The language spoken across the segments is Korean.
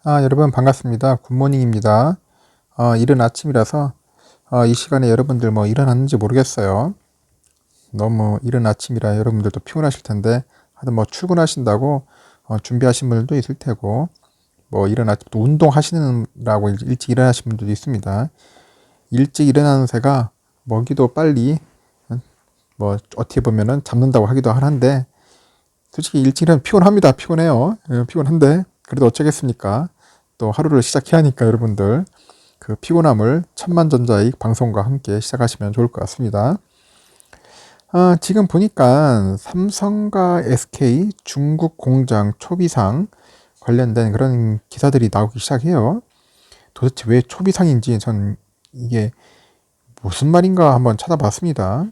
여러분 반갑습니다. 굿모닝입니다. 이른 아침이라서 이 시간에 여러분들 뭐 일어났는지 모르겠어요. 너무 이른 아침이라 여러분들도 피곤하실 텐데 하여튼 뭐 출근하신다고 준비하신 분들도 있을 테고 뭐 이른 아침 또 운동하시느라고 일찍 일어나신 분들도 있습니다. 일찍 일어나는 새가 먹이도 빨리 뭐 어떻게 보면은 잡는다고 하기도 하는데 솔직히 일찍 일어나면 피곤합니다. 피곤해요. 피곤한데 그래도 어쩌겠습니까? 또 하루를 시작해야 하니까 여러분들 그 피곤함을 천만전자익 방송과 함께 시작하시면 좋을 것 같습니다. 지금 보니까 삼성과 SK 중국 공장 초비상 관련된 그런 기사들이 나오기 시작해요. 도대체 왜 초비상인지 전 이게 무슨 말인가 한번 찾아봤습니다.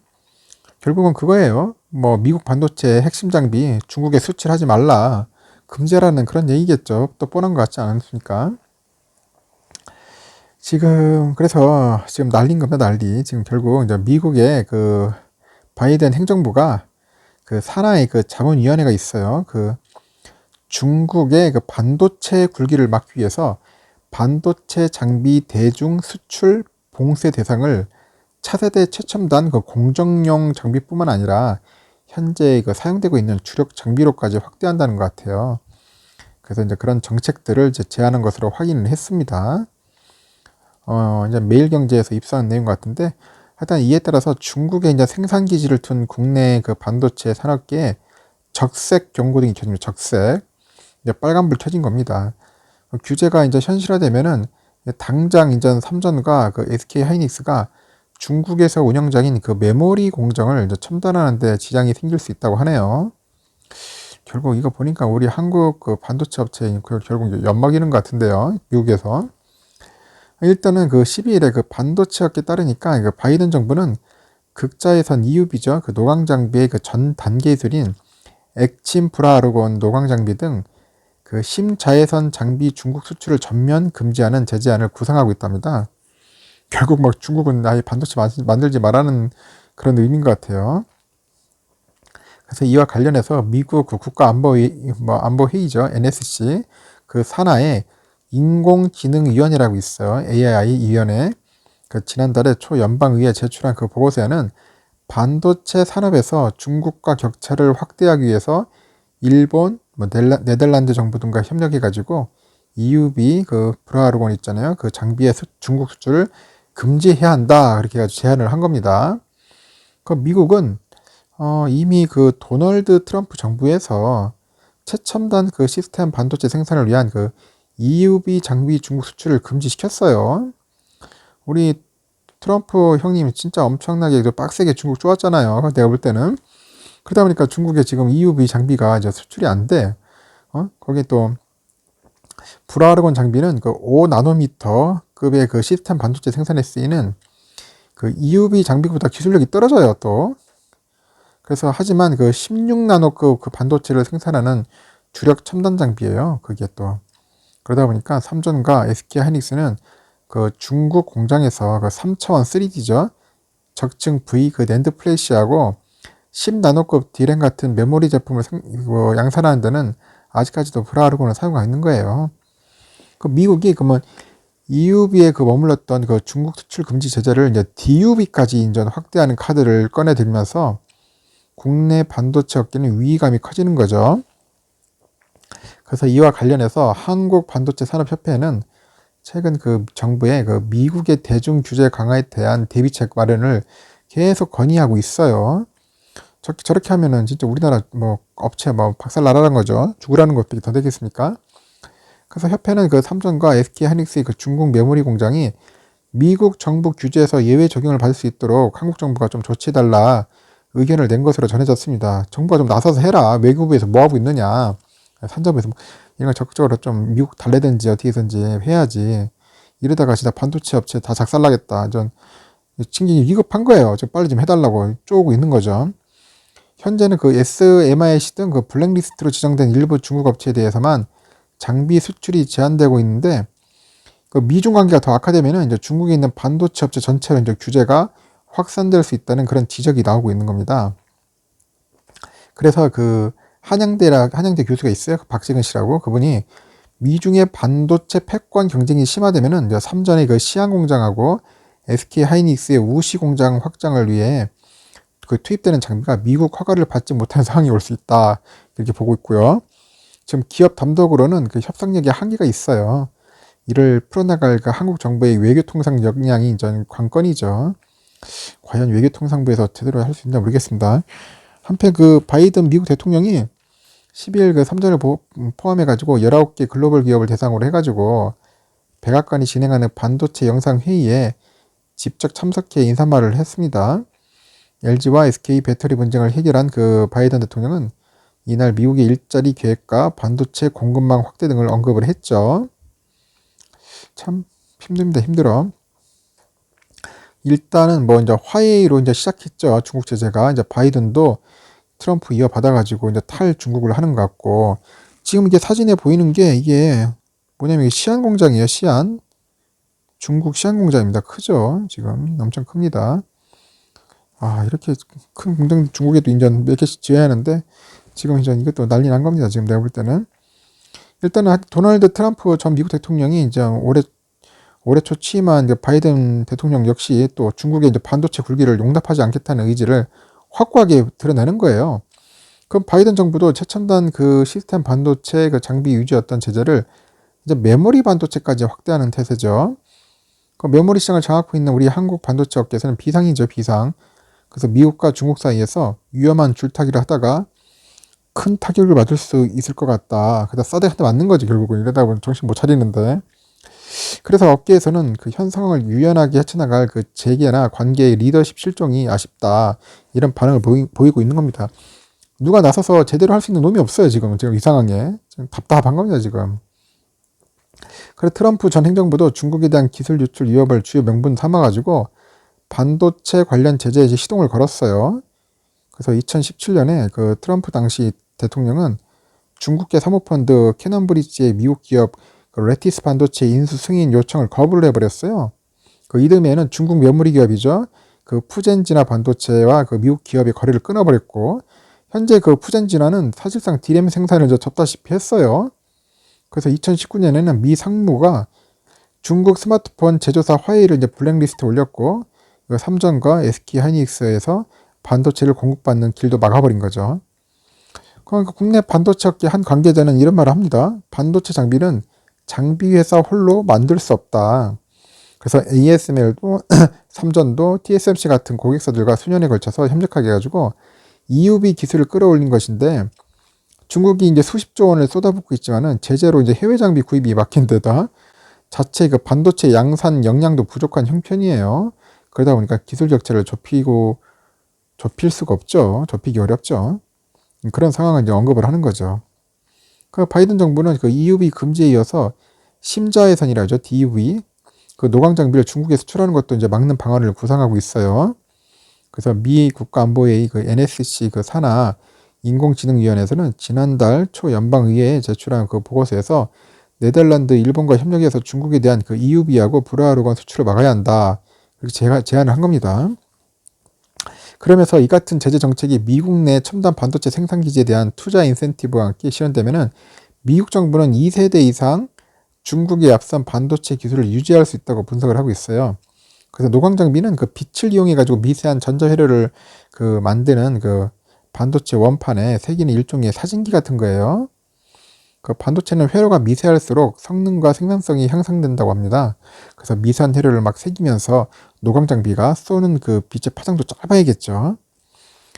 결국은 그거예요. 뭐 미국 반도체 핵심 장비 중국에 수출하지 말라 금지라는 그런 얘기겠죠. 또 뻔한 것 같지 않습니까? 그래서 지금 난린 겁니다, 난리. 지금 결국 이제 미국의 그 바이든 행정부가 그 산하의 그 자문위원회가 있어요. 그 중국의 그 반도체 굴기를 막기 위해서 반도체 장비 대중 수출 봉쇄 대상을 차세대 최첨단 그 공정용 장비뿐만 아니라 현재 그 사용되고 있는 주력 장비로까지 확대한다는 것 같아요. 그래서 이제 그런 정책들을 이제 제안한 것으로 확인을 했습니다. 이제 매일경제에서 입수한 내용 같은데, 하여튼 이에 따라서 중국의 이제 생산 기지를 둔 국내 그 반도체 산업계에 적색 경고등이 켜집니다. 적색. 이제 빨간불 켜진 겁니다. 규제가 이제 현실화되면은 당장 이제 삼전과 그 SK 하이닉스가 중국에서 운영 중인 그 메모리 공정을 이제 첨단화하는 데 지장이 생길 수 있다고 하네요. 결국 이거 보니까 우리 한국 그 반도체 업체인 결국 엿먹이는 것 같은데요. 미국에서. 일단은 그 12일에 그 반도체 업계 따르니까 그 바이든 정부는 극자외선 EUV죠. 그 노광 장비의 그 전 단계 기술인 액침 불화르곤 노광 장비 등 그 심자외선 장비 중국 수출을 전면 금지하는 제재안을 구상하고 있답니다. 결국 막 중국은 아예 반도체 만들지 말라는 그런 의미인 것 같아요. 그래서 이와 관련해서 미국 그 안보회의죠. NSC 그 산하에 인공지능위원회라고 있어요. AI 위원회. 그 지난달에 초연방의회에 제출한 그 보고서에는 반도체 산업에서 중국과 격차를 확대하기 위해서 일본, 네덜란드 정부 등과 협력해가지고 EUV 그 브라르곤 있잖아요. 그 장비의 중국 수출을 금지해야 한다. 그렇게 해가지고 제안을 한 겁니다. 그 미국은 이미 그 도널드 트럼프 정부에서 최첨단 그 시스템 반도체 생산을 위한 그 EUV 장비 중국 수출을 금지시켰어요. 우리 트럼프 형님 진짜 엄청나게 빡세게 중국 쪼았잖아요. 내가 볼 때는. 그러다 보니까 중국에 지금 EUV 장비가 이제 수출이 안 돼. 거기 또 불화르곤 장비는 그 5나노미터 급의 그 시스템 반도체 생산에 쓰이는 그 EUV 장비보다 기술력이 떨어져요, 또. 그래서 하지만 그 16나노급 그 반도체를 생산하는 주력 첨단 장비예요. 그게 또. 그러다 보니까 삼전과 SK 하이닉스는 그 중국 공장에서 그 3차원 3D죠. 적층 V 그 낸드 플래시하고 10나노급 D램 같은 메모리 제품을 양산하는 데는 아직까지도 불화르곤을 사용하고 있는 거예요. 그 미국이 그러면 EUV에 그 머물렀던 그 중국 수출 금지 제재를 이제 DUV까지 인전 확대하는 카드를 꺼내들면서 국내 반도체 업계는 위기감이 커지는 거죠. 그래서 이와 관련해서 한국 반도체 산업협회는 최근 그 정부의 그 미국의 대중 규제 강화에 대한 대비책 마련을 계속 건의하고 있어요. 저렇게 하면은 진짜 우리나라 뭐 업체 뭐 박살나라는 거죠. 죽으라는 것도 더 되겠습니까? 그래서 협회는 그 삼성과 SK 하이닉스의 그 중국 메모리 공장이 미국 정부 규제에서 예외 적용을 받을 수 있도록 한국 정부가 좀 조치해달라 의견을 낸 것으로 전해졌습니다. 정부가 좀 나서서 해라. 외교부에서 뭐 하고 있느냐. 산자부에서 이런 걸 적극적으로 좀 미국 달래든지 어떻게든지 해야지. 이러다가 진짜 반도체 업체 다 작살나겠다. 전 진짜 위급한 거예요. 좀 빨리 좀 해달라고 쪼고 있는 거죠. 현재는 그 SMIC 등 그 블랙리스트로 지정된 일부 중국 업체에 대해서만 장비 수출이 제한되고 있는데 그 미중 관계가 더 악화되면은 이제 중국에 있는 반도체 업체 전체로 이제 규제가 확산될 수 있다는 그런 지적이 나오고 있는 겁니다. 그래서 그 한양대 교수가 있어요. 박지근 씨라고 그분이 미중의 반도체 패권 경쟁이 심화되면은 이제 삼전의 그 시안 공장하고 SK 하이닉스의 우시 공장 확장을 위해 그 투입되는 장비가 미국 허가를 받지 못하는 상황이 올 수 있다. 이렇게 보고 있고요. 지금 기업 단독으로는 그 협상력에 한계가 있어요. 이를 풀어나갈 그 한국 정부의 외교통상 역량이 전 관건이죠. 과연 외교통상부에서 제대로 할 수 있나 모르겠습니다. 한편 그 바이든 미국 대통령이 12일 그 삼전을 포함해가지고 19개 글로벌 기업을 대상으로 해가지고 백악관이 진행하는 반도체 영상회의에 직접 참석해 인사말을 했습니다. LG와 SK 배터리 분쟁을 해결한 그 바이든 대통령은 이날 미국의 일자리 계획과 반도체 공급망 확대 등을 언급을 했죠. 참 힘듭니다. 힘들어. 일단은 뭐 이제 화해로 이제 시작했죠. 중국 제재가 이제 바이든도 트럼프 이어받아가지고 이제 탈중국을 하는 것 같고, 지금 이게 사진에 보이는 게 이게 뭐냐면 시안 공장이에요. 시안. 중국 시안 공장입니다. 크죠? 지금 엄청 큽니다. 아, 이렇게 큰 공장 중국에도 이제 몇 개씩 지어야 하는데 지금 이제 이것도 난리 난 겁니다. 지금 내가 볼 때는. 일단은 도널드 트럼프 전 미국 대통령이 이제 올해 초 취임한 바이든 대통령 역시 또 중국의 이제 반도체 굴기를 용납하지 않겠다는 의지를 확고하게 드러내는 거예요. 그럼 바이든 정부도 최첨단 그 시스템 반도체 그 장비 유지였던 제재를 이제 메모리 반도체까지 확대하는 태세죠. 그 메모리 시장을 장악하고 있는 우리 한국 반도체 업계에서는 비상이죠, 비상. 그래서 미국과 중국 사이에서 위험한 줄타기를 하다가 큰 타격을 맞을 수 있을 것 같다. 그래서 싸대 한 대 맞는 거지, 결국은. 이러다 보면 정신 못 차리는데. 그래서 업계에서는 그 현 상황을 유연하게 헤쳐나갈 그 재계나 관계의 리더십 실종이 아쉽다. 이런 반응을 보이고 있는 겁니다. 누가 나서서 제대로 할 수 있는 놈이 없어요, 지금 이 상황에. 지금 답답한 겁니다, 지금. 그래서 트럼프 전 행정부도 중국에 대한 기술 유출 위협을 주요 명분 삼아가지고 반도체 관련 제재에 시동을 걸었어요. 그래서 2017년에 그 트럼프 당시 대통령은 중국계 사모펀드 캐넌브리지의 미국 기업 그 레티스 반도체 인수 승인 요청을 거부를 해버렸어요. 그 이듬해에는 중국 메모리 기업이죠. 그 푸젠지나 반도체와 그 미국 기업의 거래를 끊어버렸고, 현재 그 푸젠지나는 사실상 디램 생산을 접다시피 했어요. 그래서 2019년에는 미 상무가 중국 스마트폰 제조사 화웨이를 이제 블랙리스트에 올렸고, 삼전과 SK 하이닉스에서 반도체를 공급받는 길도 막아버린 거죠. 그러니까 국내 반도체 업계 한 관계자는 이런 말을 합니다. 반도체 장비는 장비 회사 홀로 만들 수 없다. 그래서 ASML도 삼전도 TSMC 같은 고객사들과 수년에 걸쳐서 협력하게 해가지고 EUV 기술을 끌어올린 것인데, 중국이 이제 수십조 원을 쏟아붓고 있지만은 제재로 이제 해외 장비 구입이 막힌 데다 자체 그 반도체 양산 역량도 부족한 형편이에요. 그러다 보니까 기술 격차를 좁힐 수가 없죠. 좁히기 어렵죠. 그런 상황을 이제 언급을 하는 거죠. 그 바이든 정부는 그 EUV 금지에 이어서 심자외선이라죠. DUV. 그 노광 장비를 중국에 수출하는 것도 이제 막는 방안을 구상하고 있어요. 그래서 미 국가안보회의 그 NSC 그 산하 인공지능위원회에서는 지난달 초 연방의회에 제출한 그 보고서에서 네덜란드, 일본과 협력해서 중국에 대한 그 EUV하고 불화르건 수출을 막아야 한다. 이렇게 제안을 한 겁니다. 그러면서 이 같은 제재 정책이 미국 내 첨단 반도체 생산 기지에 대한 투자 인센티브와 함께 실현되면은 미국 정부는 2세대 이상 중국의 앞선 반도체 기술을 유지할 수 있다고 분석을 하고 있어요. 그래서 노광 장비는 그 빛을 이용해 가지고 미세한 전자 회로를 그 만드는 그 반도체 원판에 새기는 일종의 사진기 같은 거예요. 그 반도체는 회로가 미세할수록 성능과 생산성이 향상된다고 합니다. 그래서 미세한 회로를 막 새기면서 노광 장비가 쏘는 그 빛의 파장도 짧아야겠죠.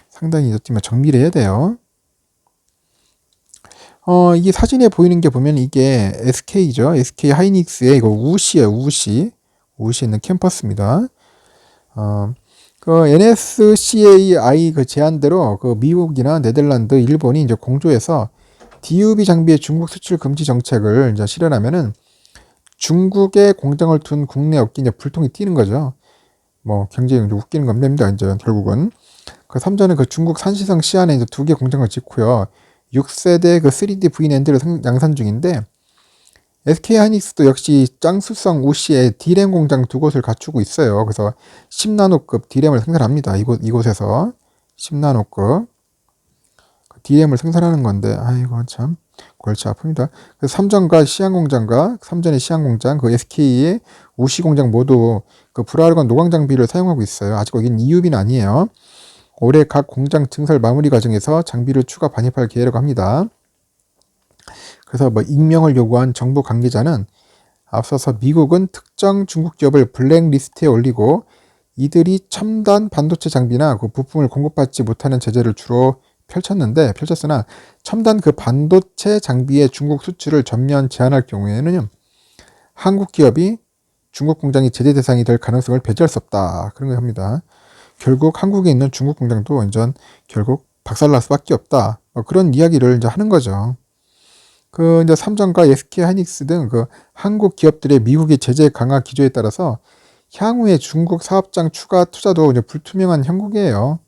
상당히 좀 정밀해야 돼요. 이게 사진에 보이는 게 보면 이게 SK죠. SK 하이닉스의 이거 우시예요. 우시 있는 캠퍼스입니다. 그 NSCAI 그 제안대로 그 미국이나 네덜란드, 일본이 이제 공조해서 DUV 장비의 중국 수출 금지 정책을 이제 실현하면은 중국에 공장을 둔 국내 업계 이제 불통이 튀는 거죠. 뭐 경쟁이 웃기는 겁니다. 이제 결국은 그 삼전은 그 중국 산시성 시안에 이제 2개 공장을 짓고요. 6세대 그 3D VNAND를 양산 중인데, SK 하이닉스도 역시 짱수성 우시에 D램 공장 2곳을 갖추고 있어요. 그래서 10나노급 D램을 생산합니다. 이곳에서 10나노급 D램을 생산하는 건데, 아이고 참 골치 아픕니다. 그 삼전과 시안공장과 삼전의 시안공장, 그 SK의 우시공장 모두 그 불활건 노광 장비를 사용하고 있어요. 아직 거긴 EUB는 아니에요. 올해 각 공장 증설 마무리 과정에서 장비를 추가 반입할 계획이라고 합니다. 그래서 뭐 익명을 요구한 정부 관계자는 앞서서 미국은 특정 중국 기업을 블랙리스트에 올리고 이들이 첨단 반도체 장비나 그 부품을 공급받지 못하는 제재를 주로 펼쳤으나 첨단 그 반도체 장비의 중국 수출을 전면 제한할 경우에는 한국 기업이 중국 공장이 제재 대상이 될 가능성을 배제할 수 없다. 그런 걸 합니다. 결국 한국에 있는 중국 공장도 완전 결국 박살날 수밖에 없다. 그런 이야기를 이제 하는 거죠. 그 이제 삼성과 SK 하이닉스 등 그 한국 기업들의 미국의 제재 강화 기조에 따라서 향후에 중국 사업장 추가 투자도 이제 불투명한 형국이에요.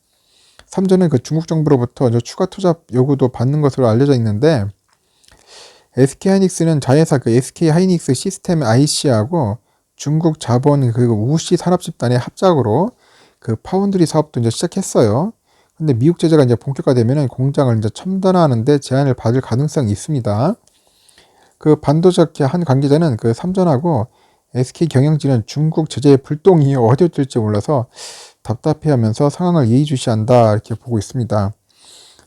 삼전은 그 중국 정부로부터 추가 투자 요구도 받는 것으로 알려져 있는데 SK 하이닉스는 자회사 그 SK 하이닉스 시스템 IC하고 중국 자본 그 우시 산업집단의 합작으로 그 파운드리 사업도 이제 시작했어요. 근데 미국 제재가 이제 본격화되면 공장을 이제 첨단화하는데 제한을 받을 가능성이 있습니다. 그 반도체 한 관계자는 그 삼전하고 SK 경영진은 중국 제재의 불똥이 어디였을지 몰라서 답답해하면서 상황을 예의주시한다 이렇게 보고 있습니다.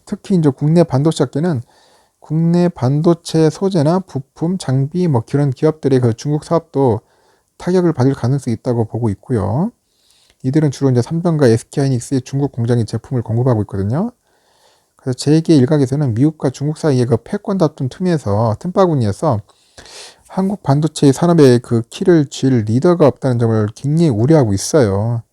특히 이제 국내 반도체 업계는 국내 반도체 소재나 부품, 장비 뭐 그런 기업들의 그 중국 사업도 타격을 받을 가능성이 있다고 보고 있고요. 이들은 주로 이제 삼성과 SK 하이닉스의 중국 공장에 제품을 공급하고 있거든요. 그래서 재계 일각에서는 미국과 중국 사이의 그 패권 다툼 틈바구니에서 한국 반도체 산업의 그 키를 쥘 리더가 없다는 점을 굉장히 우려하고 있어요.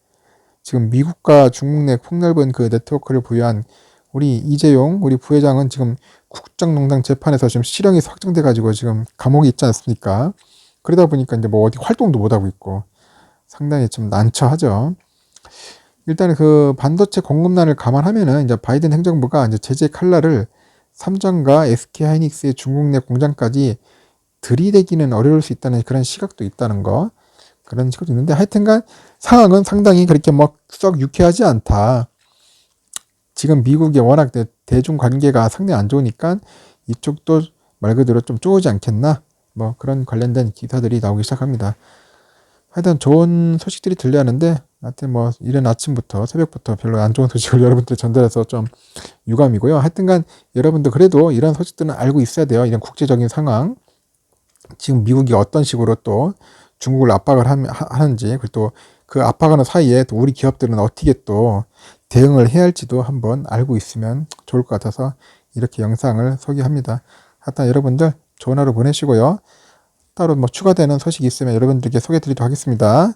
지금 미국과 중국 내 폭넓은 그 네트워크를 부여한 우리 이재용 우리 부회장은 지금 국정농단 재판에서 지금 실형이 확정돼 가지고 지금 감옥에 있지 않습니까? 그러다 보니까 이제 뭐 어디 활동도 못 하고 있고 상당히 좀 난처하죠. 일단은 그 반도체 공급난을 감안하면은 이제 바이든 행정부가 이제 제재 칼날을 삼성과 SK 하이닉스의 중국 내 공장까지 들이대기는 어려울 수 있다는 그런 시각도 있다는 거. 그런 시각도 있는데 하여튼간 상황은 상당히 그렇게 뭐 썩 유쾌하지 않다. 지금 미국이 워낙 대중 관계가 상당히 안 좋으니까 이쪽도 말 그대로 좀 쪼우지 않겠나? 뭐 그런 관련된 기사들이 나오기 시작합니다. 하여튼 좋은 소식들이 들려하는데 하여튼 뭐 이른 아침부터 새벽부터 별로 안 좋은 소식을 여러분들 전달해서 좀 유감이고요. 하여튼간 여러분들 그래도 이런 소식들은 알고 있어야 돼요. 이런 국제적인 상황. 지금 미국이 어떤 식으로 또 중국을 압박을 하는지, 그리고 또 그 압박하는 사이에 또 우리 기업들은 어떻게 또 대응을 해야 할지도 한번 알고 있으면 좋을 것 같아서 이렇게 영상을 소개합니다. 하여튼 여러분들 좋은 하루 보내시고요. 따로 뭐 추가되는 소식이 있으면 여러분들께 소개해 드리도록 하겠습니다.